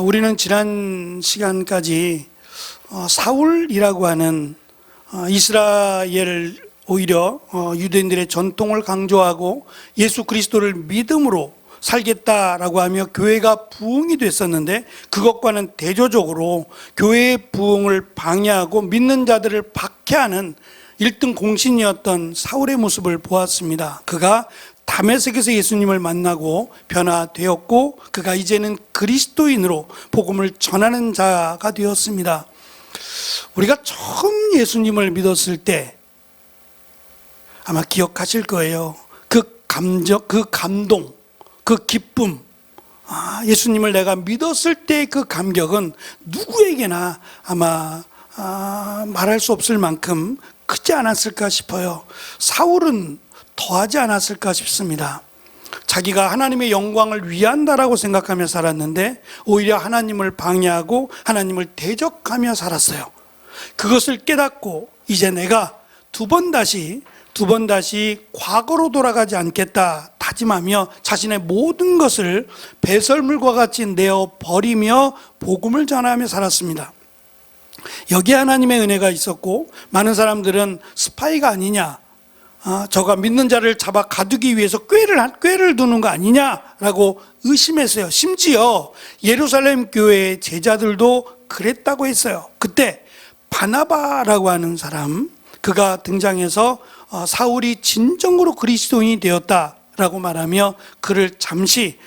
우리는 지난 시간까지 사울이라고 하는 이스라엘 오히려 유대인들의 전통을 강조하고 예수 그리스도를 믿음으로 살겠다라고 하며 교회가 부흥이 됐었는데, 그것과는 대조적으로 교회의 부흥을 방해하고 믿는 자들을 박해하는 1등 공신이었던 사울의 모습을 보았습니다. 그가 다메섹에서 예수님을 만나고 변화되었고, 그가 이제는 그리스도인으로 복음을 전하는 자가 되었습니다. 우리가 처음 예수님을 믿었을 때 아마 기억하실 거예요. 그 감정, 그 감동, 그 기쁨, 예수님을 내가 믿었을 때 그 감격은 누구에게나 아마 말할 수 없을 만큼 크지 않았을까 싶어요. 사울은 더하지 않았을까 싶습니다. 자기가 하나님의 영광을 위한다라고 생각하며 살았는데 오히려 하나님을 방해하고 하나님을 대적하며 살았어요. 그것을 깨닫고 이제 내가 두 번 다시 과거로 돌아가지 않겠다 다짐하며 자신의 모든 것을 배설물과 같이 내어 버리며 복음을 전하며 살았습니다. 여기에 하나님의 은혜가 있었고, 많은 사람들은 스파이가 아니냐, 저가 믿는 자를 잡아 가두기 위해서 꾀를 두는 거 아니냐라고 의심했어요. 심지어 예루살렘 교회의 제자들도 그랬다고 했어요. 그때 바나바라고 하는 사람, 그가 등장해서 사울이 진정으로 그리스도인이 되었다라고 말하며 그를 잠시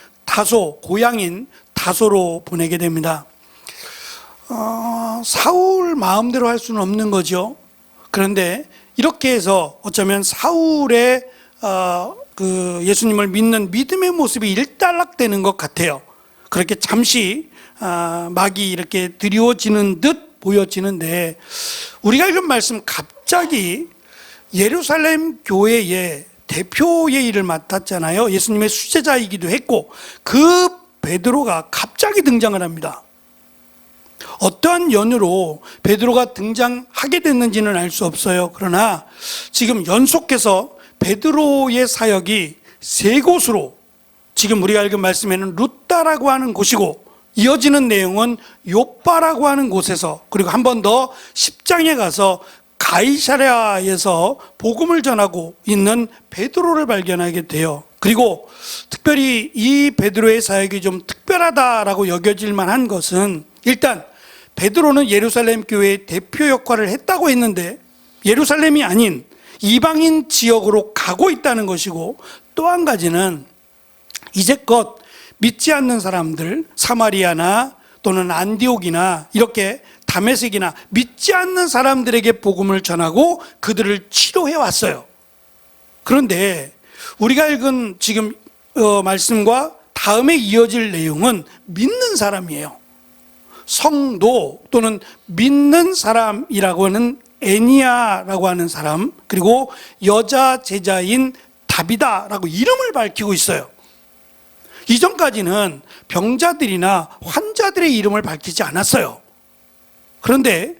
고향인 다소로 보내게 됩니다. 사울 마음대로 할 수는 없는 거죠. 그런데 이렇게 해서 어쩌면 사울의 그 예수님을 믿는 믿음의 모습이 일단락되는 것 같아요. 그렇게 잠시 막이 이렇게 드리워지는 듯 보여지는데, 우리가 읽은 말씀 갑자기 예루살렘 교회의 대표의 일을 맡았잖아요. 예수님의 수제자이기도 했고, 그 베드로가 갑자기 등장을 합니다. 어떠한 연유로 베드로가 등장하게 됐는지는 알 수 없어요. 그러나 지금 연속해서 베드로의 사역이 세 곳으로, 지금 우리가 읽은 말씀에는 루다라고 하는 곳이고, 이어지는 내용은 요빠라고 하는 곳에서, 그리고 한 번 더 10장에 가서 가이사랴에서 복음을 전하고 있는 베드로를 발견하게 돼요. 그리고 특별히 이 베드로의 사역이 좀 특별하다라고 여겨질 만한 것은, 일단 베드로는 예루살렘 교회의 대표 역할을 했다고 했는데 예루살렘이 아닌 이방인 지역으로 가고 있다는 것이고, 또 한 가지는 이제껏 믿지 않는 사람들, 사마리아나 또는 안디옥이나 이렇게 다메섹이나 믿지 않는 사람들에게 복음을 전하고 그들을 치료해 왔어요. 그런데 우리가 읽은 지금 말씀과 다음에 이어질 내용은 믿는 사람이에요. 성도 또는 믿는 사람이라고 하는 애니야라고 하는 사람, 그리고 여자 제자인 다비다라고 이름을 밝히고 있어요. 이전까지는 병자들이나 환자들의 이름을 밝히지 않았어요. 그런데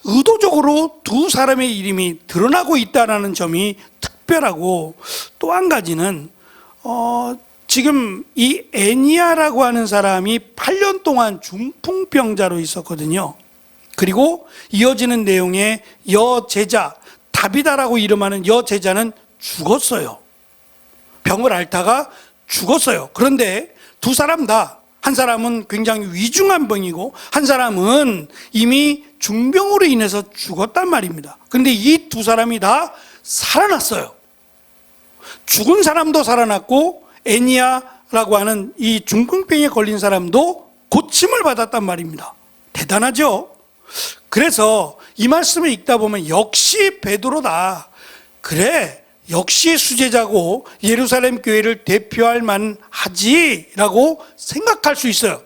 의도적으로 두 사람의 이름이 드러나고 있다는 점이 특별하고, 또 한 가지는 지금 이 애니야라고 하는 사람이 8년 동안 중풍병자로 있었거든요. 그리고 이어지는 내용에 여제자 다비다라고 이름하는 여제자는 죽었어요. 병을 앓다가 죽었어요. 그런데 두 사람 다, 한 사람은 굉장히 위중한 병이고 한 사람은 이미 중병으로 인해서 죽었단 말입니다. 그런데 이 두 사람이 다 살아났어요. 죽은 사람도 살아났고 애니야라고 하는 이 중풍병에 걸린 사람도 고침을 받았단 말입니다. 대단하죠? 그래서 이 말씀을 읽다 보면 역시 베드로다, 그래 역시 수제자고 예루살렘 교회를 대표할 만하지라고 생각할 수 있어요.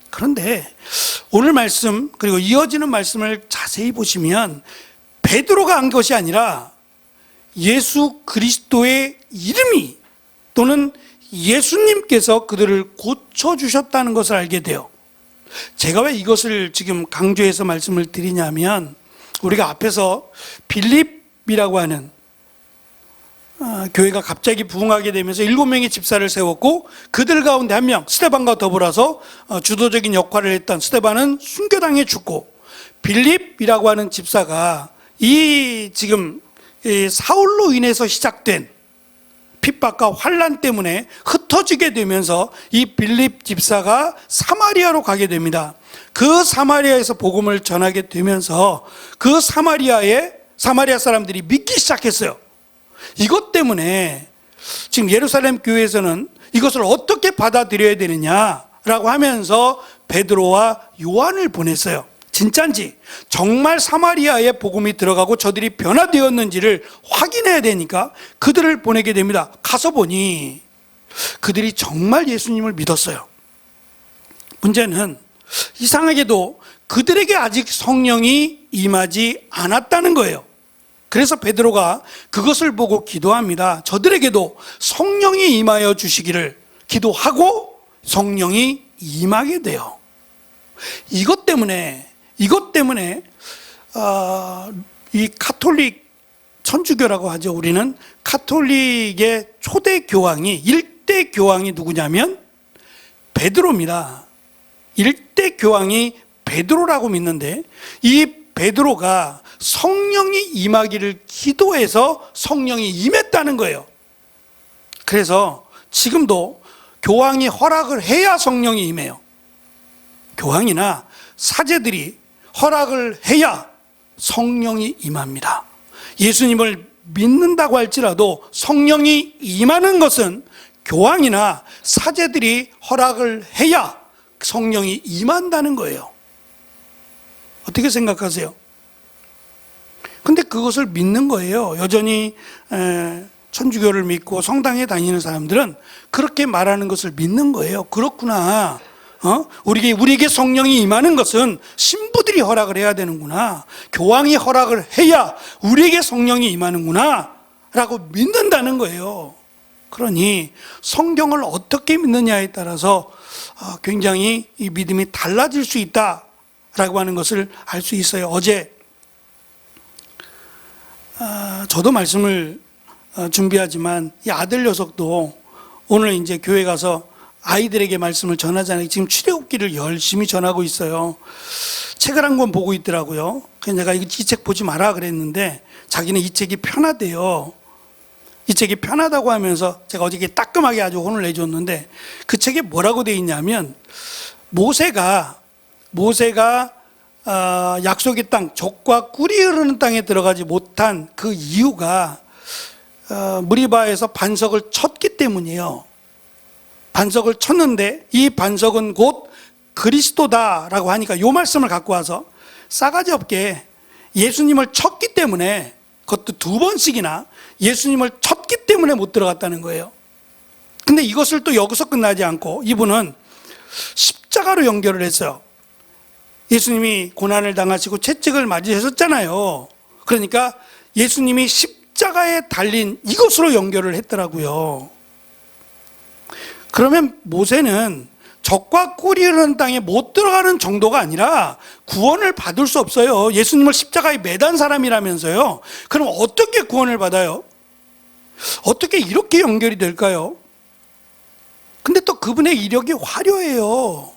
그런데 오늘 말씀 그리고 이어지는 말씀을 자세히 보시면 베드로가 한 것이 아니라 예수 그리스도의 이름이 또는 예수님께서 그들을 고쳐주셨다는 것을 알게 돼요. 제가 왜 이것을 지금 강조해서 말씀을 드리냐면, 우리가 앞에서 빌립이라고 하는 교회가 갑자기 부흥하게 되면서 7명의 집사를 세웠고 그들 가운데 한 명 스데반과 더불어서 주도적인 역할을 했던 스데반은 순교당해 죽고 빌립이라고 하는 집사가 이 지금 사울로 인해서 시작된 핍박과 환난 때문에 흩어지게 되면서 이 빌립 집사가 사마리아로 가게 됩니다. 그 사마리아에서 복음을 전하게 되면서 그 사마리아 사람들이 믿기 시작했어요. 이것 때문에 지금 예루살렘 교회에서는 이것을 어떻게 받아들여야 되느냐라고 하면서 베드로와 요한을 보냈어요. 진짠지 정말 사마리아에 복음이 들어가고 저들이 변화되었는지를 확인해야 되니까 그들을 보내게 됩니다. 가서 보니 그들이 정말 예수님을 믿었어요. 문제는 이상하게도 그들에게 아직 성령이 임하지 않았다는 거예요. 그래서 베드로가 그것을 보고 기도합니다. 저들에게도 성령이 임하여 주시기를 기도하고 성령이 임하게 돼요. 이것 때문에 이 카톨릭 천주교라고 하죠. 우리는 카톨릭의 초대 교황이 1대 교황이 누구냐면 베드로입니다. 1대 교황이 베드로라고 믿는데 이 베드로가 성령이 임하기를 기도해서 성령이 임했다는 거예요. 그래서 지금도 교황이 허락을 해야 성령이 임해요. 교황이나 사제들이 허락을 해야 성령이 임합니다. 예수님을 믿는다고 할지라도 성령이 임하는 것은 교황이나 사제들이 허락을 해야 성령이 임한다는 거예요. 어떻게 생각하세요? 근데 그것을 믿는 거예요. 여전히 천주교를 믿고 성당에 다니는 사람들은 그렇게 말하는 것을 믿는 거예요. 그렇구나. 우리에게 성령이 임하는 것은 신부들이 허락을 해야 되는구나. 교황이 허락을 해야 우리에게 성령이 임하는구나 라고 믿는다는 거예요. 그러니 성경을 어떻게 믿느냐에 따라서 굉장히 이 믿음이 달라질 수 있다라고 하는 것을 알 수 있어요. 어제 저도 말씀을 준비하지만 이 아들 녀석도 오늘 이제 교회 가서 아이들에게 말씀을 전하잖아요. 지금 출애굽기를 열심히 전하고 있어요. 책을 한 권 보고 있더라고요. 그래서 내가 이 책 보지 마라 그랬는데 자기는 이 책이 편하대요. 이 책이 편하다고 하면서 제가 어저께 따끔하게 아주 혼을 내줬는데 그 책에 뭐라고 되어 있냐면 모세가 약속의 땅, 젖과 꿀이 흐르는 땅에 들어가지 못한 그 이유가 무리바에서 반석을 쳤기 때문이에요. 반석을 쳤는데 이 반석은 곧 그리스도다라고 하니까 이 말씀을 갖고 와서 싸가지 없게 예수님을 쳤기 때문에, 그것도 2번씩이나 예수님을 쳤기 때문에 못 들어갔다는 거예요. 근데 이것을 또 여기서 끝나지 않고 이분은 십자가로 연결을 했어요. 예수님이 고난을 당하시고 채찍을 맞으셨잖아요. 그러니까 예수님이 십자가에 달린 이것으로 연결을 했더라고요. 그러면 모세는 젖과 꿀이 흐르는 땅에 못 들어가는 정도가 아니라 구원을 받을 수 없어요. 예수님을 십자가에 매단 사람이라면서요. 그럼 어떻게 구원을 받아요? 어떻게 이렇게 연결이 될까요? 근데 또 그분의 이력이 화려해요.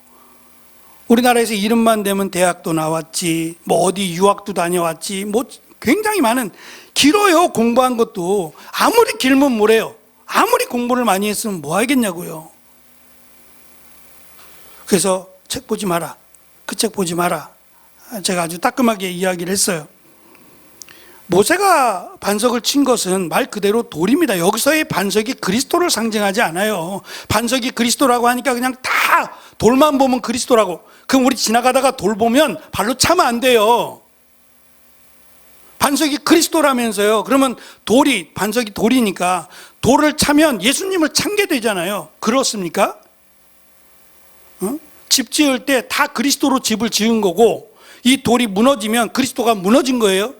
우리나라에서 이름만 대면 대학도 나왔지, 뭐 어디 유학도 다녀왔지, 뭐 굉장히 많은, 길어요. 공부한 것도. 아무리 길면 뭐래요? 아무리 공부를 많이 했으면 뭐 하겠냐고요. 그래서 책 보지 마라, 그 책 보지 마라, 제가 아주 따끔하게 이야기를 했어요. 모세가 반석을 친 것은 말 그대로 돌입니다. 여기서의 반석이 그리스도를 상징하지 않아요. 반석이 그리스도라고 하니까 그냥 다 돌만 보면 그리스도라고, 그럼 우리 지나가다가 돌 보면 발로 차면 안 돼요. 반석이 그리스도라면서요. 그러면 반석이 돌이니까 돌을 차면 예수님을 찬게 되잖아요. 그렇습니까? 집 지을 때 다 그리스도로 집을 지은 거고, 이 돌이 무너지면 그리스도가 무너진 거예요.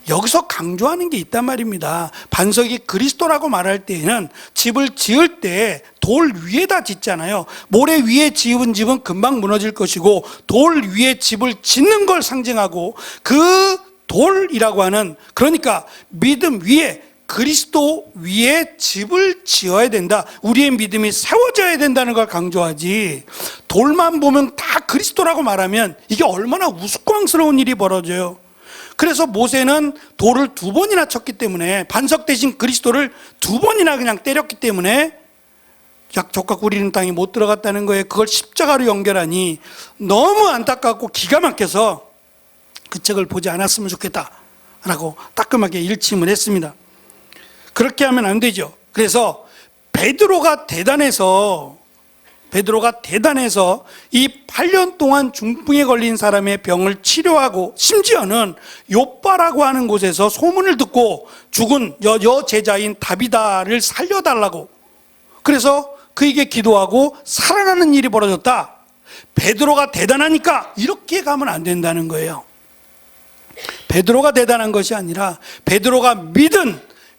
여기서 강조하는 게 있단 말입니다. 반석이 그리스도라고 말할 때에는 집을 지을 때 돌 위에다 짓잖아요. 모래 위에 지은 집은 금방 무너질 것이고, 돌 위에 집을 짓는 걸 상징하고, 그 돌이라고 하는, 그러니까 믿음 위에 그리스도 위에 집을 지어야 된다, 우리의 믿음이 세워져야 된다는 걸 강조하지, 돌만 보면 다 그리스도라고 말하면 이게 얼마나 우스꽝스러운 일이 벌어져요. 그래서 모세는 돌을 2번이나 쳤기 때문에, 반석 대신 그리스도를 2번이나 그냥 때렸기 때문에 약속과 꾸리는 땅에 못 들어갔다는 거예요. 그걸 십자가로 연결하니 너무 안타깝고 기가 막혀서 그 책을 보지 않았으면 좋겠다라고 따끔하게 일침을 했습니다. 그렇게 하면 안 되죠. 그래서 베드로가 대단해서 이 8년 동안 중풍에 걸린 사람의 병을 치료하고, 심지어는 요빠라고 하는 곳에서 소문을 듣고 죽은 여제자인 다비다를 살려달라고, 그래서 그에게 기도하고 살아나는 일이 벌어졌다. 베드로가 대단하니까 이렇게 가면 안 된다는 거예요. 베드로가 대단한 것이 아니라 베드로가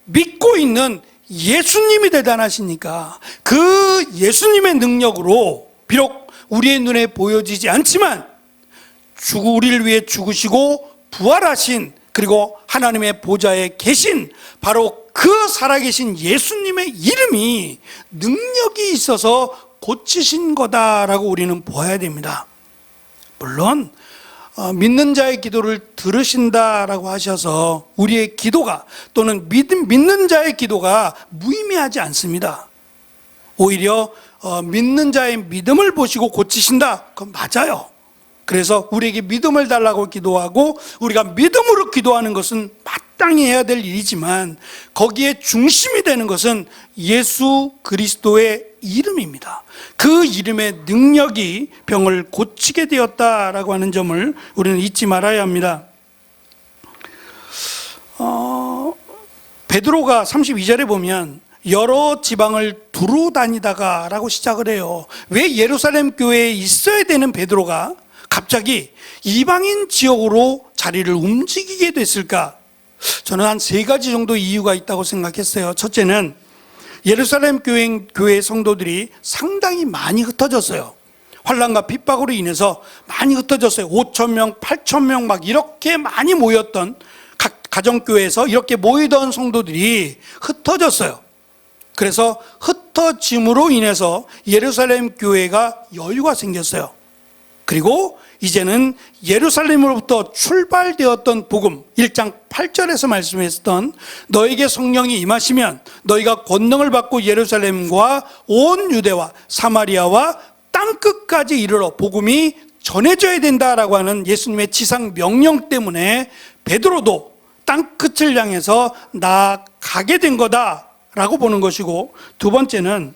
믿고 있는 예수님이 대단하시니까 그 예수님의 능력으로, 비록 우리의 눈에 보여지지 않지만 우리를 위해 죽으시고 부활하신, 그리고 하나님의 보좌에 계신 바로 그 살아계신 예수님의 이름이 능력이 있어서 고치신 거다라고 우리는 보아야 됩니다. 물론 믿는 자의 기도를 들으신다라고 하셔서 우리의 기도가, 또는 믿는 자의 기도가 무의미하지 않습니다. 오히려 믿는 자의 믿음을 보시고 고치신다, 그건 맞아요. 그래서 우리에게 믿음을 달라고 기도하고 우리가 믿음으로 기도하는 것은 마땅히 해야 될 일이지만, 거기에 중심이 되는 것은 예수 그리스도의 이름입니다. 그 이름의 능력이 병을 고치게 되었다라고 하는 점을 우리는 잊지 말아야 합니다. 베드로가 32절에 보면 여러 지방을 두루 다니다가 라고 시작을 해요. 왜 예루살렘 교회에 있어야 되는 베드로가 갑자기 이방인 지역으로 자리를 움직이게 됐을까? 저는 한 3가지 정도 이유가 있다고 생각했어요. 첫째는 예루살렘 교회 성도들이 상당히 많이 흩어졌어요. 환난과 핍박으로 인해서 많이 흩어졌어요. 5,000명, 8,000명 막 이렇게 많이 모였던, 각 가정교회에서 이렇게 모이던 성도들이 흩어졌어요. 그래서 흩어짐으로 인해서 예루살렘 교회가 여유가 생겼어요. 그리고 이제는 예루살렘으로부터 출발되었던 복음, 1장 8절에서 말씀했던 너에게 성령이 임하시면 너희가 권능을 받고 예루살렘과 온 유대와 사마리아와 땅끝까지 이르러 복음이 전해져야 된다라고 하는 예수님의 지상 명령 때문에 베드로도 땅끝을 향해서 나아가게 된 거다라고 보는 것이고, 2번째는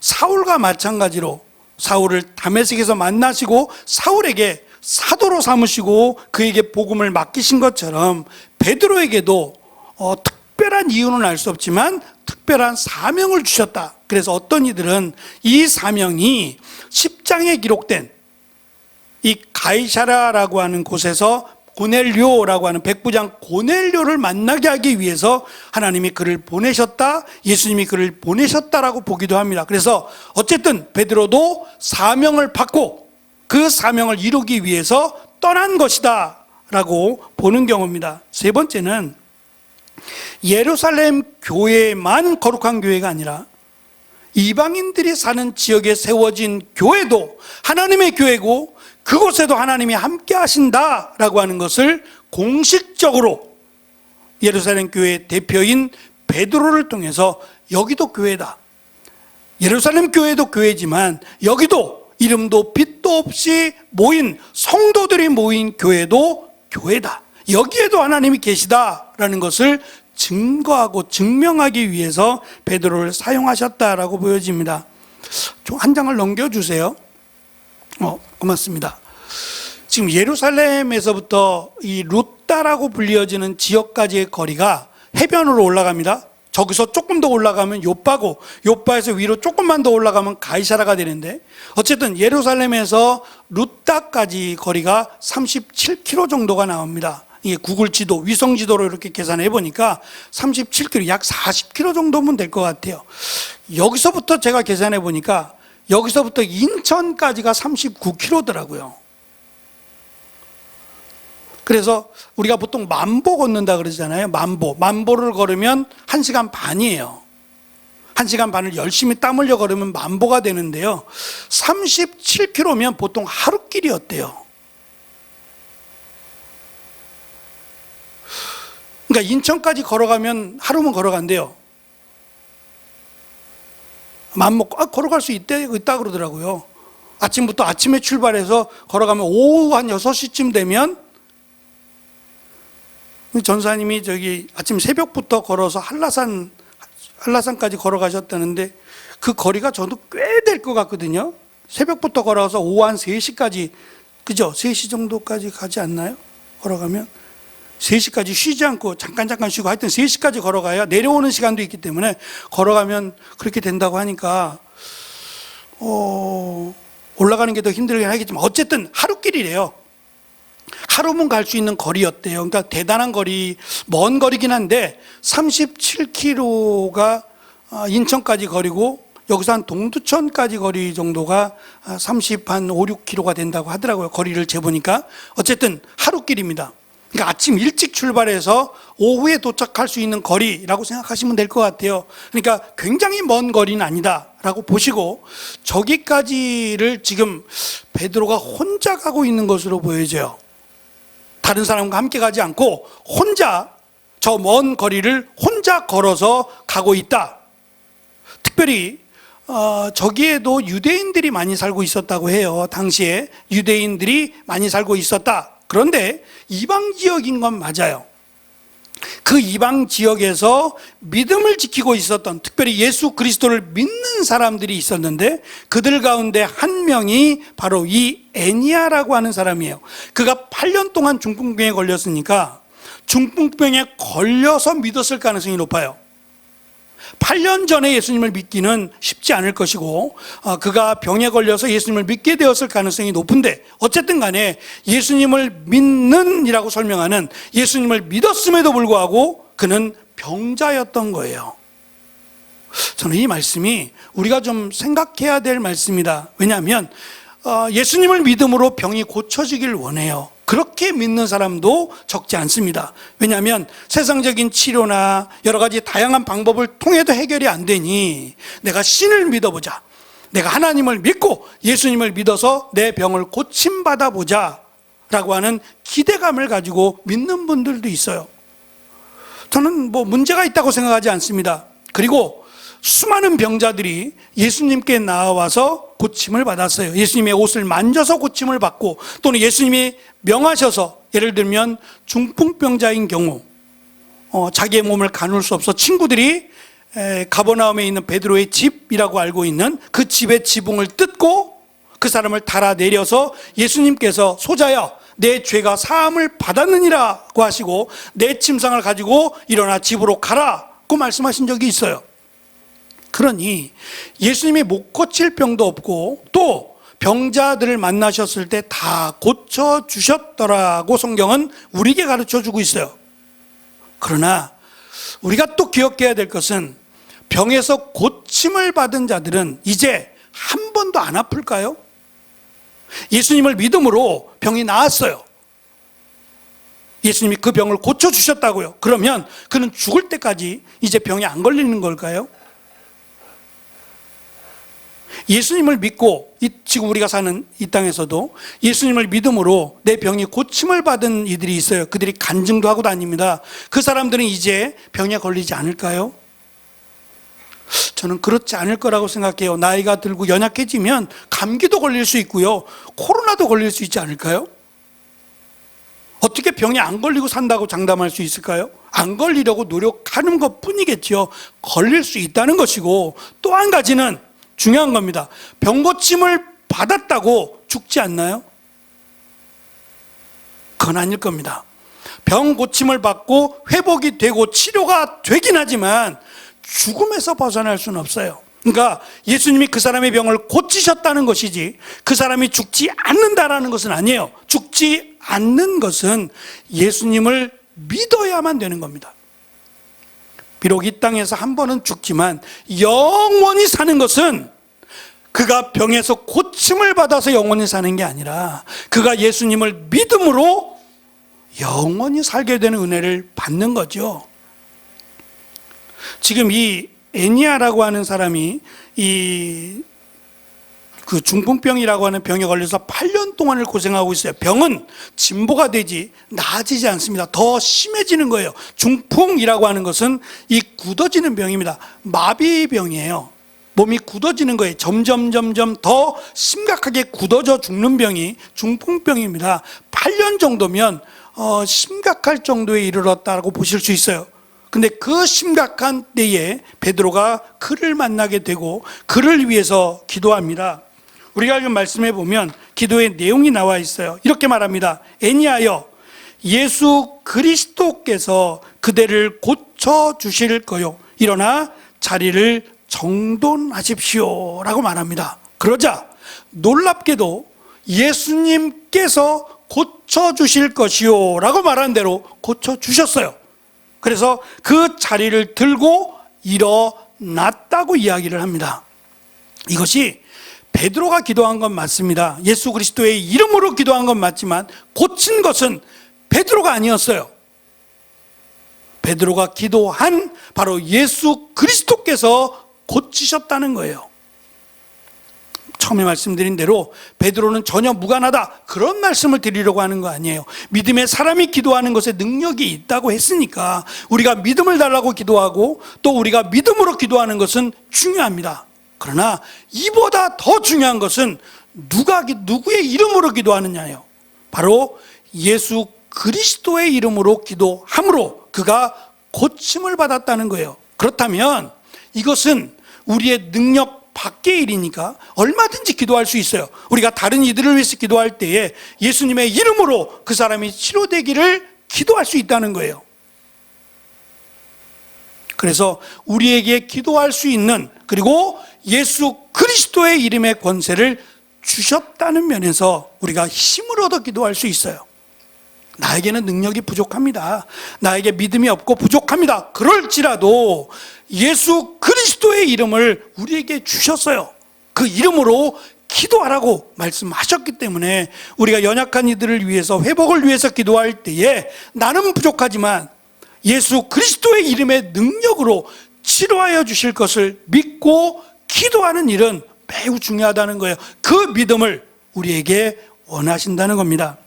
사울과 마찬가지로 사울을 다메섹에서 만나시고 사울에게 사도로 삼으시고 그에게 복음을 맡기신 것처럼 베드로에게도 특별한 이유는 알 수 없지만 특별한 사명을 주셨다. 그래서 어떤 이들은 이 사명이 10장에 기록된 이 가이사라라고 하는 곳에서 고넬료라고 하는 백부장 고넬료를 만나게 하기 위해서 하나님이 그를 보내셨다, 예수님이 그를 보내셨다라고 보기도 합니다. 그래서 어쨌든 베드로도 사명을 받고 그 사명을 이루기 위해서 떠난 것이다 라고 보는 경우입니다. 3번째는 예루살렘 교회만 거룩한 교회가 아니라 이방인들이 사는 지역에 세워진 교회도 하나님의 교회고, 그곳에도 하나님이 함께 하신다라고 하는 것을 공식적으로 예루살렘 교회의 대표인 베드로를 통해서 여기도 교회다, 예루살렘 교회도 교회지만 여기도 이름도 빛도 없이 모인 성도들이 모인 교회도 교회다, 여기에도 하나님이 계시다라는 것을 증거하고 증명하기 위해서 베드로를 사용하셨다라고 보여집니다. 좀 한 장을 넘겨주세요. 고맙습니다. 지금 예루살렘에서부터 이 루따라고 불리어지는 지역까지의 거리가 해변으로 올라갑니다. 저기서 조금 더 올라가면 요빠고, 요빠에서 위로 조금만 더 올라가면 가이사라가 되는데, 어쨌든 예루살렘에서 루따까지 거리가 37km 정도가 나옵니다. 이게 구글 지도, 위성 지도로 이렇게 계산해 보니까 37km, 약 40km 정도면 될 것 같아요. 여기서부터 제가 계산해 보니까 여기서부터 인천까지가 39km더라고요. 그래서 우리가 보통 만보 걷는다 그러잖아요. 만보를 걸으면 1시간 반이에요. 1시간 반을 열심히 땀 흘려 걸으면 만보가 되는데요, 37km면 보통 하루길이었대요. 그러니까 인천까지 걸어가면 하루면 걸어간대요. 맘먹고 걸어갈 수 있다 그러더라고요. 아침에 출발해서 걸어가면 오후 한 6시쯤 되면, 전사님이 아침 새벽부터 걸어서 한라산까지 걸어가셨다는데, 그 거리가 저도 꽤 될 것 같거든요. 새벽부터 걸어서 오후 한 3시까지, 그죠? 3시 정도까지 가지 않나요? 걸어가면 3시까지 쉬지 않고 잠깐 쉬고, 하여튼 3시까지 걸어가야 내려오는 시간도 있기 때문에 걸어가면 그렇게 된다고 하니까 올라가는 게 더 힘들긴 하겠지만 어쨌든 하루길이래요. 하루면 갈 수 있는 거리였대요. 그러니까 대단한 거리, 먼 거리긴 한데 37km가 인천까지 거리고, 여기서 한 동두천까지 거리 정도가 5, 6km가 된다고 하더라고요. 거리를 재보니까. 어쨌든 하루길입니다. 그러니까 아침 일찍 출발해서 오후에 도착할 수 있는 거리라고 생각하시면 될 것 같아요. 그러니까 굉장히 먼 거리는 아니다라고 보시고, 저기까지를 지금 베드로가 혼자 가고 있는 것으로 보여져요. 다른 사람과 함께 가지 않고 혼자 저 먼 거리를 혼자 걸어서 가고 있다. 특별히 저기에도 유대인들이 많이 살고 있었다고 해요. 당시에 유대인들이 많이 살고 있었다. 그런데 이방 지역인 건 맞아요. 그 이방 지역에서 믿음을 지키고 있었던, 특별히 예수 그리스도를 믿는 사람들이 있었는데, 그들 가운데 한 명이 바로 이 애니야라고 하는 사람이에요. 그가 8년 동안 중풍병에 걸렸으니까 중풍병에 걸려서 믿었을 가능성이 높아요. 8년 전에 예수님을 믿기는 쉽지 않을 것이고, 그가 병에 걸려서 예수님을 믿게 되었을 가능성이 높은데, 어쨌든 간에 예수님을 믿는 이라고 설명하는, 예수님을 믿었음에도 불구하고 그는 병자였던 거예요. 저는 이 말씀이 우리가 좀 생각해야 될 말씀이다. 왜냐하면 예수님을 믿음으로 병이 고쳐지길 원해요. 그렇게 믿는 사람도 적지 않습니다. 왜냐하면 세상적인 치료나 여러 가지 다양한 방법을 통해도 해결이 안 되니, 내가 신을 믿어보자, 내가 하나님을 믿고 예수님을 믿어서 내 병을 고침받아 보자 라고 하는 기대감을 가지고 믿는 분들도 있어요. 저는 문제가 있다고 생각하지 않습니다. 그리고 수많은 병자들이 예수님께 나와서 고침을 받았어요. 예수님의 옷을 만져서 고침을 받고, 또는 예수님이 명하셔서, 예를 들면 중풍병자인 경우 자기의 몸을 가눌 수 없어 친구들이 가버나움에 있는 베드로의 집이라고 알고 있는 그 집의 지붕을 뜯고 그 사람을 달아내려서 예수님께서 소자야, 내 죄가 사함을 받았느니라고 하시고 내 침상을 가지고 일어나 집으로 가라고 말씀하신 적이 있어요. 그러니 예수님이 못 고칠 병도 없고, 또 병자들을 만나셨을 때 다 고쳐주셨더라고 성경은 우리에게 가르쳐주고 있어요. 그러나 우리가 또 기억해야 될 것은, 병에서 고침을 받은 자들은 이제 한 번도 안 아플까요? 예수님을 믿음으로 병이 나았어요. 예수님이 그 병을 고쳐주셨다고요. 그러면 그는 죽을 때까지 이제 병이 안 걸리는 걸까요? 예수님을 믿고 지금 우리가 사는 이 땅에서도 예수님을 믿음으로 내 병이 고침을 받은 이들이 있어요. 그들이 간증도 하고 다닙니다. 그 사람들은 이제 병에 걸리지 않을까요? 저는 그렇지 않을 거라고 생각해요. 나이가 들고 연약해지면 감기도 걸릴 수 있고요, 코로나도 걸릴 수 있지 않을까요? 어떻게 병이 안 걸리고 산다고 장담할 수 있을까요? 안 걸리려고 노력하는 것 뿐이겠죠. 걸릴 수 있다는 것이고, 또 한 가지는 중요한 겁니다. 병 고침을 받았다고 죽지 않나요? 그건 아닐 겁니다. 병 고침을 받고 회복이 되고 치료가 되긴 하지만 죽음에서 벗어날 수는 없어요. 그러니까 예수님이 그 사람의 병을 고치셨다는 것이지, 그 사람이 죽지 않는다라는 것은 아니에요. 죽지 않는 것은 예수님을 믿어야만 되는 겁니다. 비록 이 땅에서 한 번은 죽지만 영원히 사는 것은, 그가 병에서 고침을 받아서 영원히 사는 게 아니라 그가 예수님을 믿음으로 영원히 살게 되는 은혜를 받는 거죠. 지금 이 애니아라고 하는 사람이 그 중풍병이라고 하는 병에 걸려서 8년 동안을 고생하고 있어요. 병은 진보가 되지 나아지지 않습니다. 더 심해지는 거예요. 중풍이라고 하는 것은 이 굳어지는 병입니다. 마비병이에요. 몸이 굳어지는 거예요. 점점 더 심각하게 굳어져 죽는 병이 중풍병입니다. 8년 정도면 심각할 정도에 이르렀다고 보실 수 있어요. 근데 그 심각한 때에 베드로가 그를 만나게 되고 그를 위해서 기도합니다. 우리가 지금 말씀해 보면 기도의 내용이 나와 있어요. 이렇게 말합니다. 애니하여 예수 그리스도께서 그대를 고쳐주실 거요. 일어나 자리를 정돈하십시오 라고 말합니다. 그러자 놀랍게도 예수님께서 고쳐주실 것이요 라고 말한 대로 고쳐주셨어요. 그래서 그 자리를 들고 일어났다고 이야기를 합니다. 이것이 베드로가 기도한 건 맞습니다. 예수 그리스도의 이름으로 기도한 건 맞지만 고친 것은 베드로가 아니었어요. 베드로가 기도한 바로 예수 그리스도께서 고치셨다는 거예요. 처음에 말씀드린 대로 베드로는 전혀 무관하다 그런 말씀을 드리려고 하는 거 아니에요. 믿음의 사람이 기도하는 것에 능력이 있다고 했으니까 우리가 믿음을 달라고 기도하고 또 우리가 믿음으로 기도하는 것은 중요합니다. 그러나 이보다 더 중요한 것은 누구의 이름으로 기도하느냐예요. 바로 예수 그리스도의 이름으로 기도함으로 그가 고침을 받았다는 거예요. 그렇다면 이것은 우리의 능력 밖의 일이니까 얼마든지 기도할 수 있어요. 우리가 다른 이들을 위해서 기도할 때에 예수님의 이름으로 그 사람이 치료되기를 기도할 수 있다는 거예요. 그래서 우리에게 기도할 수 있는 그리고 예수 그리스도의 이름의 권세를 주셨다는 면에서 우리가 힘을 얻어 기도할 수 있어요. 나에게는 능력이 부족합니다. 나에게 믿음이 없고 부족합니다. 그럴지라도 예수 그리스도의 이름을 우리에게 주셨어요. 그 이름으로 기도하라고 말씀하셨기 때문에 우리가 연약한 이들을 위해서 회복을 위해서 기도할 때에 나는 부족하지만 예수 그리스도의 이름의 능력으로 치료하여 주실 것을 믿고 기도하는 일은 매우 중요하다는 거예요. 그 믿음을 우리에게 원하신다는 겁니다.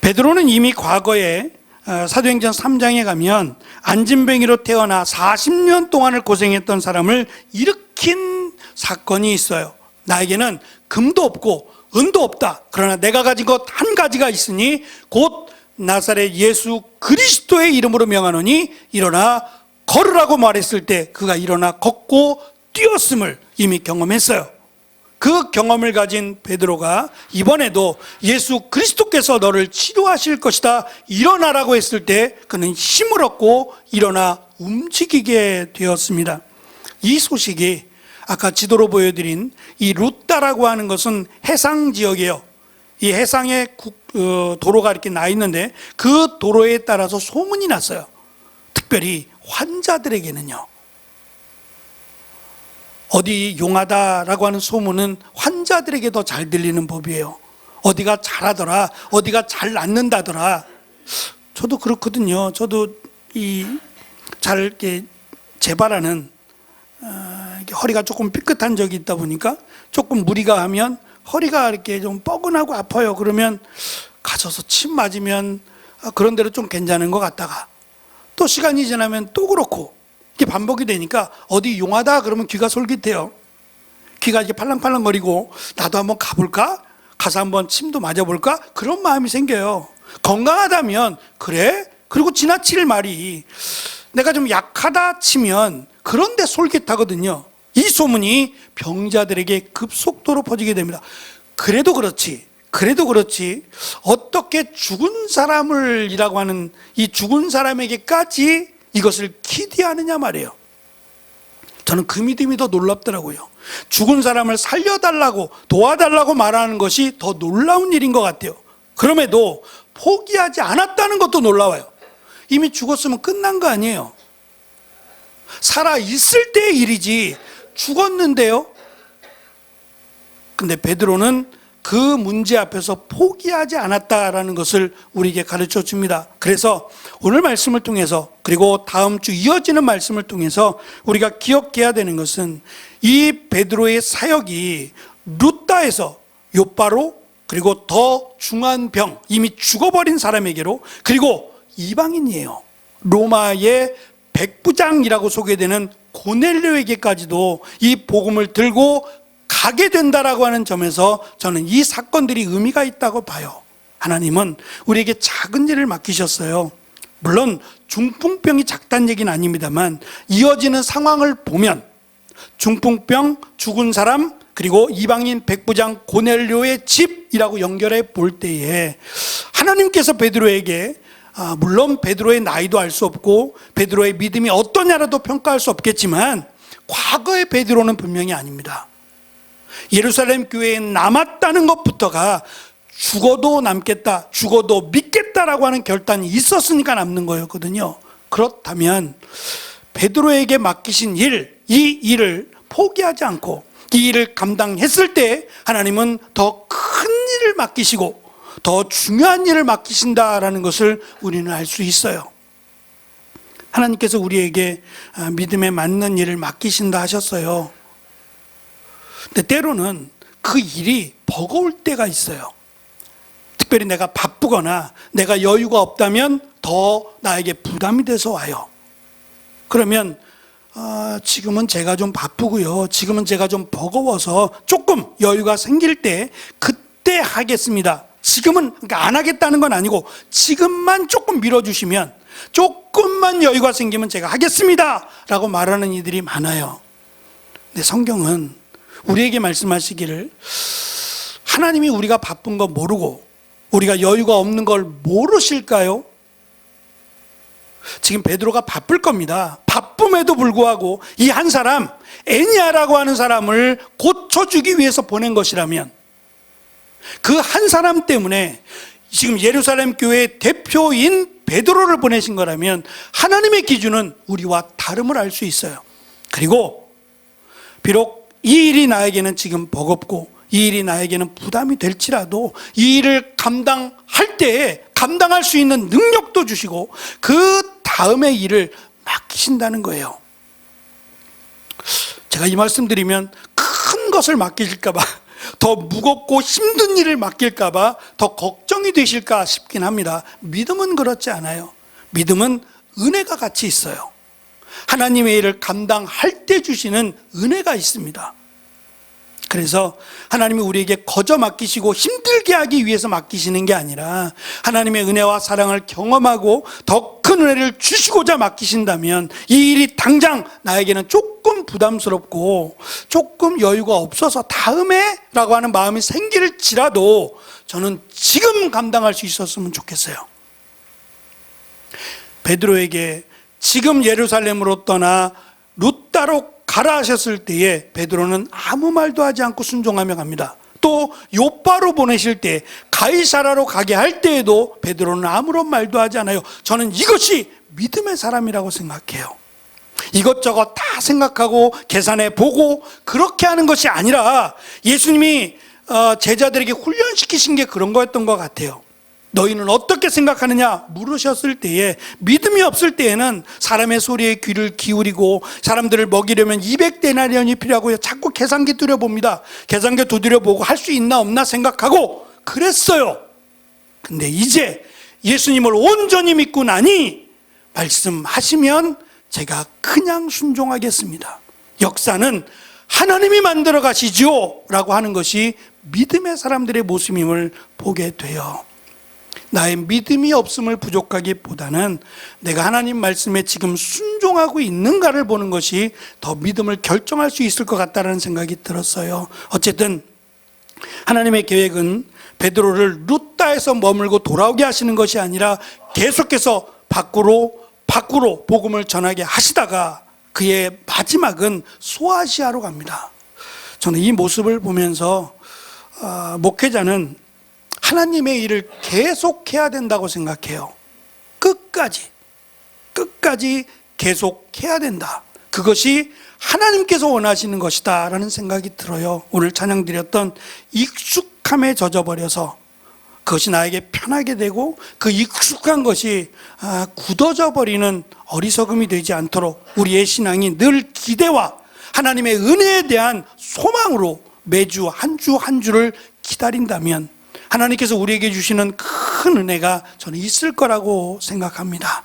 베드로는 이미 과거에 사도행전 3장에 가면 안진뱅이로 태어나 40년 동안을 고생했던 사람을 일으킨 사건이 있어요. 나에게는 금도 없고 은도 없다. 그러나 내가 가진 것 한 가지가 있으니 곧 나사렛 예수 그리스도의 이름으로 명하노니 일어나 걸으라고 말했을 때 그가 일어나 걷고 뛰었음을 이미 경험했어요. 그 경험을 가진 베드로가 이번에도 예수 그리스도께서 너를 치료하실 것이다 일어나라고 했을 때 그는 힘을 얻고 일어나 움직이게 되었습니다. 이 소식이 아까 지도로 보여드린 이 루따라고 하는 것은 해상 지역이에요. 이 해상에 도로가 이렇게 나 있는데 그 도로에 따라서 소문이 났어요. 특별히 환자들에게는요. 어디 용하다라고 하는 소문은 환자들에게 더 잘 들리는 법이에요. 어디가 잘하더라, 어디가 잘 낫는다더라. 저도 그렇거든요. 저도 잘 이렇게 재발하는 이렇게 허리가 조금 삐끗한 적이 있다 보니까 조금 무리가 하면 허리가 이렇게 좀 뻐근하고 아파요. 그러면 가셔서 침 맞으면 그런 대로 좀 괜찮은 것 같다가 또 시간이 지나면 또 그렇고 이게 반복이 되니까 어디 용하다 그러면 귀가 솔깃해요. 귀가 이렇게 팔랑팔랑거리고 나도 한번 가볼까? 가서 한번 침도 맞아볼까? 그런 마음이 생겨요. 건강하다면 그래? 그리고 지나칠 말이 내가 좀 약하다 치면 그런데 솔깃하거든요. 이 소문이 병자들에게 급속도로 퍼지게 됩니다. 그래도 그렇지 어떻게 죽은 사람을이라고 하는 이 죽은 사람에게까지 이것을 기대하느냐 말이에요. 저는 그 믿음이 더 놀랍더라고요. 죽은 사람을 살려달라고 도와달라고 말하는 것이 더 놀라운 일인 것 같아요. 그럼에도 포기하지 않았다는 것도 놀라워요. 이미 죽었으면 끝난 거 아니에요. 살아있을 때의 일이지 죽었는데요. 근데 베드로는 그 문제 앞에서 포기하지 않았다라는 것을 우리에게 가르쳐 줍니다. 그래서 오늘 말씀을 통해서, 그리고 다음 주 이어지는 말씀을 통해서 우리가 기억해야 되는 것은, 이 베드로의 사역이 루다에서 욥바로, 그리고 더 중한 병, 이미 죽어버린 사람에게로, 그리고 이방인이에요. 로마의 백부장이라고 소개되는 고넬료에게까지도 이 복음을 들고 가게 된다라고 하는 점에서 저는 이 사건들이 의미가 있다고 봐요. 하나님은 우리에게 작은 일을 맡기셨어요. 물론 중풍병이 작다는 얘기는 아닙니다만, 이어지는 상황을 보면 중풍병, 죽은 사람, 그리고 이방인 백부장 고넬료의 집이라고 연결해 볼 때에 하나님께서 베드로에게, 물론 베드로의 나이도 알 수 없고 베드로의 믿음이 어떠냐라도 평가할 수 없겠지만, 과거의 베드로는 분명히 아닙니다. 예루살렘 교회에 남았다는 것부터가 죽어도 남겠다, 죽어도 믿겠다라고 하는 결단이 있었으니까 남는 거였거든요. 그렇다면 베드로에게 맡기신 일, 이 일을 포기하지 않고 이 일을 감당했을 때 하나님은 더 큰 일을 맡기시고 더 중요한 일을 맡기신다라는 것을 우리는 알 수 있어요. 하나님께서 우리에게 믿음에 맞는 일을 맡기신다 하셨어요. 근데 때로는 그 일이 버거울 때가 있어요. 특별히 내가 바쁘거나 내가 여유가 없다면 더 나에게 부담이 돼서 와요. 그러면 지금은 제가 좀 바쁘고요, 지금은 제가 좀 버거워서 조금 여유가 생길 때 그때 하겠습니다. 지금은, 그러니까 안 하겠다는 건 아니고 지금만 조금 밀어주시면, 조금만 여유가 생기면 제가 하겠습니다 라고 말하는 이들이 많아요. 근데 성경은 우리에게 말씀하시기를, 하나님이 우리가 바쁜 거 모르고 우리가 여유가 없는 걸 모르실까요? 지금 베드로가 바쁠 겁니다. 바쁨에도 불구하고 이 한 사람, 애니아라고 하는 사람을 고쳐주기 위해서 보낸 것이라면, 그 한 사람 때문에 지금 예루살렘 교회의 대표인 베드로를 보내신 거라면 하나님의 기준은 우리와 다름을 알 수 있어요. 그리고 비록 이 일이 나에게는 지금 버겁고 이 일이 나에게는 부담이 될지라도 이 일을 감당할 때에 감당할 수 있는 능력도 주시고 그 다음의 일을 맡기신다는 거예요. 제가 이 말씀 드리면 큰 것을 맡기실까 봐, 더 무겁고 힘든 일을 맡길까 봐 더 걱정이 되실까 싶긴 합니다. 믿음은 그렇지 않아요. 믿음은 은혜가 같이 있어요. 하나님의 일을 감당할 때 주시는 은혜가 있습니다. 그래서 하나님이 우리에게 거저 맡기시고 힘들게 하기 위해서 맡기시는 게 아니라, 하나님의 은혜와 사랑을 경험하고 더 큰 은혜를 주시고자 맡기신다면, 이 일이 당장 나에게는 조금 부담스럽고 조금 여유가 없어서 다음에 라고 하는 마음이 생길지라도 저는 지금 감당할 수 있었으면 좋겠어요. 베드로에게 지금 예루살렘으로 떠나 루다로 가라 하셨을 때에 베드로는 아무 말도 하지 않고 순종하며 갑니다. 또 욥바로 보내실 때, 가이사라로 가게 할 때에도 베드로는 아무런 말도 하지 않아요. 저는 이것이 믿음의 사람이라고 생각해요. 이것저것 다 생각하고 계산해 보고 그렇게 하는 것이 아니라, 예수님이 제자들에게 훈련시키신 게 그런 거였던 것 같아요. 너희는 어떻게 생각하느냐 물으셨을 때에, 믿음이 없을 때에는 사람의 소리에 귀를 기울이고 사람들을 먹이려면 200데나리온이 필요하고요, 자꾸 계산기 두드려봅니다. 계산기 두드려보고 할 수 있나 없나 생각하고 그랬어요. 근데 이제 예수님을 온전히 믿고 나니 말씀하시면 제가 그냥 순종하겠습니다. 역사는 하나님이 만들어 가시죠 라고 하는 것이 믿음의 사람들의 모습임을 보게 돼요. 나의 믿음이 없음을 부족하기보다는 내가 하나님 말씀에 지금 순종하고 있는가를 보는 것이 더 믿음을 결정할 수 있을 것 같다는 생각이 들었어요. 어쨌든 하나님의 계획은 베드로를 루다에서 머물고 돌아오게 하시는 것이 아니라 계속해서 밖으로 복음을 전하게 하시다가 그의 마지막은 소아시아로 갑니다. 저는 이 모습을 보면서 목회자는 하나님의 일을 계속해야 된다고 생각해요. 끝까지 계속해야 된다. 그것이 하나님께서 원하시는 것이다라는 생각이 들어요. 오늘 찬양 드렸던 익숙함에 젖어버려서 그것이 나에게 편하게 되고 그 익숙한 것이 굳어져 버리는 어리석음이 되지 않도록 우리의 신앙이 늘 기대와 하나님의 은혜에 대한 소망으로 매주 한 주 한 주를 기다린다면 하나님께서 우리에게 주시는 큰 은혜가 저는 있을 거라고 생각합니다.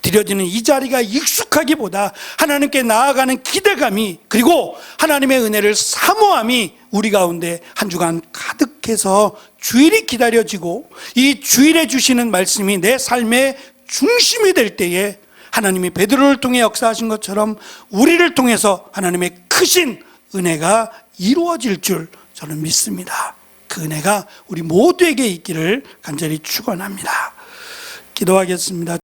드려지는 이 자리가 익숙하기보다 하나님께 나아가는 기대감이, 그리고 하나님의 은혜를 사모함이 우리 가운데 한 주간 가득해서 주일이 기다려지고 이 주일에 주시는 말씀이 내 삶의 중심이 될 때에 하나님이 베드로를 통해 역사하신 것처럼 우리를 통해서 하나님의 크신 은혜가 이루어질 줄 저는 믿습니다. 그 은혜가 우리 모두에게 있기를 간절히 축원합니다. 기도하겠습니다.